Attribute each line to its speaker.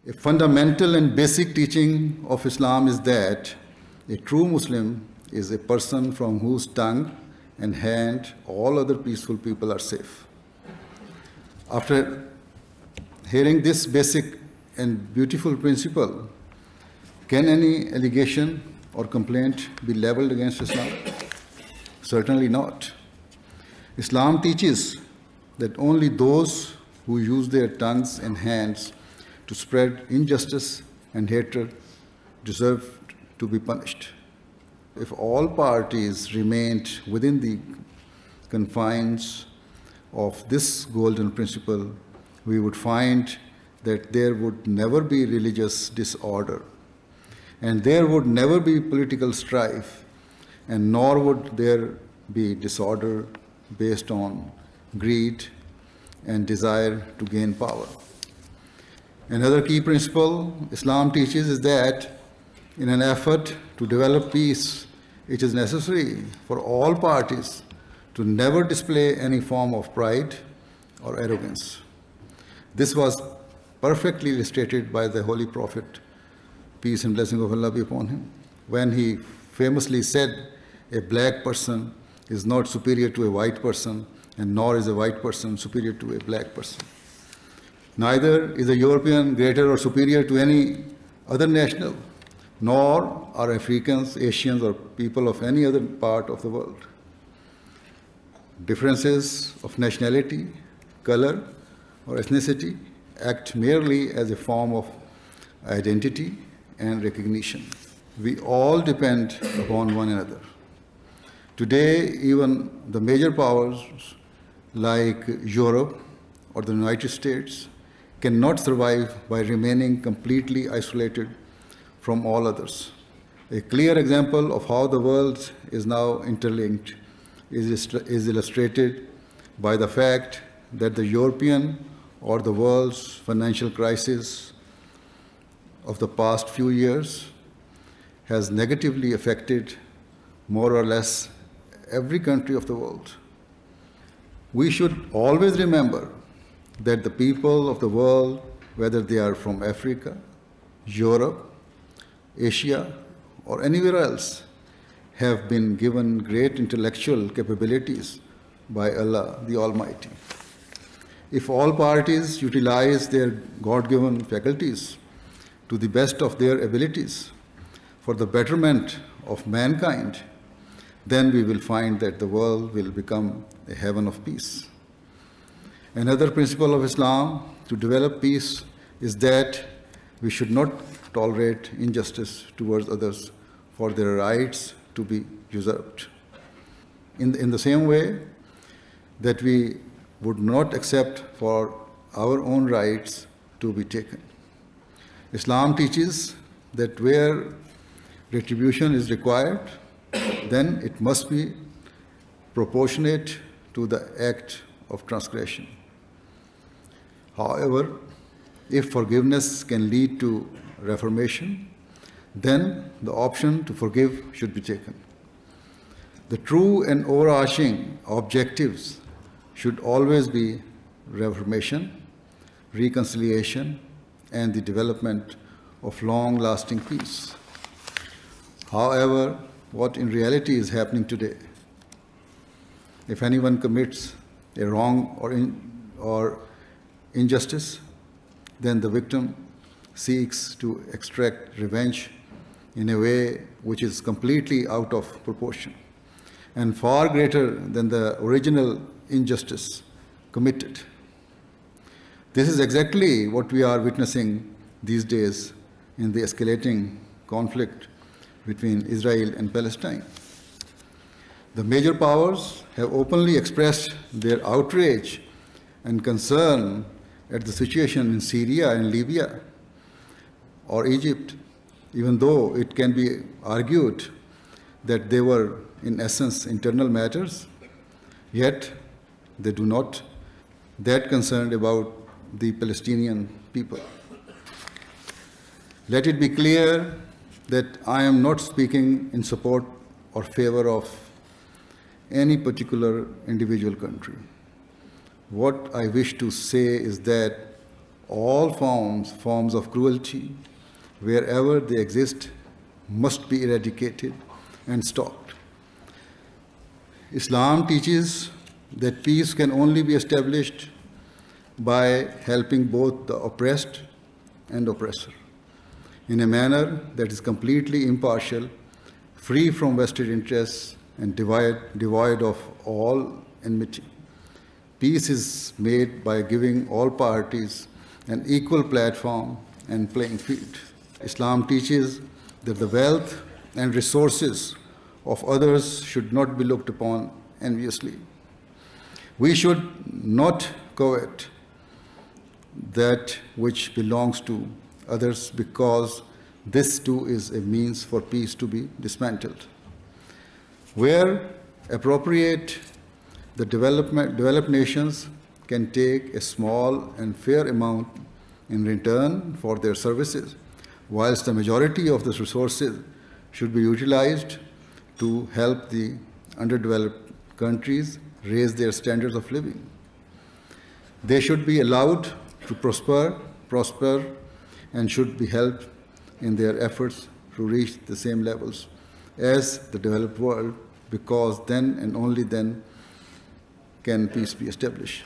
Speaker 1: A fundamental and basic teaching of Islam is that a true Muslim is a person from whose tongue and hand all other peaceful people are safe. After hearing this basic and beautiful principle, can any allegation or complaint be leveled against Islam? Certainly not. Islam teaches that only those who use their tongues and hands to spread injustice and hatred deserve to be punished. If all parties remained within the confines of this golden principle, we would find that there would never be religious disorder, and there would never be political strife, and nor would there be disorder based on greed and desire to gain power. Another key principle Islam teaches is that in an effort to develop peace, it is necessary for all parties to never display any form of pride or arrogance. This was perfectly illustrated by the Holy Prophet, peace and blessing of Allah be upon him, when he famously said, a black person is not superior to a white person, and nor is a white person superior to a black person. Neither is a European greater or superior to any other national, nor are Africans, Asians, or people of any other part of the world. Differences of nationality, color, or ethnicity act merely as a form of identity and recognition. We all depend upon one another. Today, even the major powers like Europe or the United States cannot survive by remaining completely isolated from all others. A clear example of how the world is now interlinked is illustrated by the fact that the European or the world's financial crisis of the past few years has negatively affected more or less every country of the world. We should always remember that the people of the world, whether they are from Africa, Europe, Asia, or anywhere else, have been given great intellectual capabilities by Allah the Almighty. If all parties utilize their God-given faculties to the best of their abilities for the betterment of mankind, then we will find that the world will become a heaven of peace. Another principle of Islam to develop peace is that we should not tolerate injustice towards others for their rights to be usurped. In the same way that we would not accept for our own rights to be taken. Islam teaches that where retribution is required, then it must be proportionate to the act of transgression. However, if forgiveness can lead to reformation, then the option to forgive should be taken. The true and overarching objectives should always be reformation, reconciliation, and the development of long-lasting peace. However, what in reality is happening today, if anyone commits a wrong or injustice, then the victim seeks to extract revenge in a way which is completely out of proportion and far greater than the original injustice committed. This is exactly what we are witnessing these days in the escalating conflict between Israel and Palestine. The major powers have openly expressed their outrage and concern at the situation in Syria and Libya or Egypt, even though it can be argued that they were in essence internal matters, yet they do not that concerned about the Palestinian people. Let it be clear that I am not speaking in support or favor of any particular individual country. What I wish to say is that all forms of cruelty, wherever they exist, must be eradicated and stopped. Islam teaches that peace can only be established by helping both the oppressed and oppressor in a manner that is completely impartial, free from vested interests, and devoid of all enmity. Peace is made by giving all parties an equal platform and playing field. Islam teaches that the wealth and resources of others should not be looked upon enviously. We should not covet that which belongs to others, because this too is a means for peace to be dismantled. Where appropriate, the developed nations can take a small and fair amount in return for their services, whilst the majority of these resources should be utilized to help the underdeveloped countries raise their standards of living. They should be allowed to prosper, and should be helped in their efforts to reach the same levels as the developed world, because then and only then can peace be established.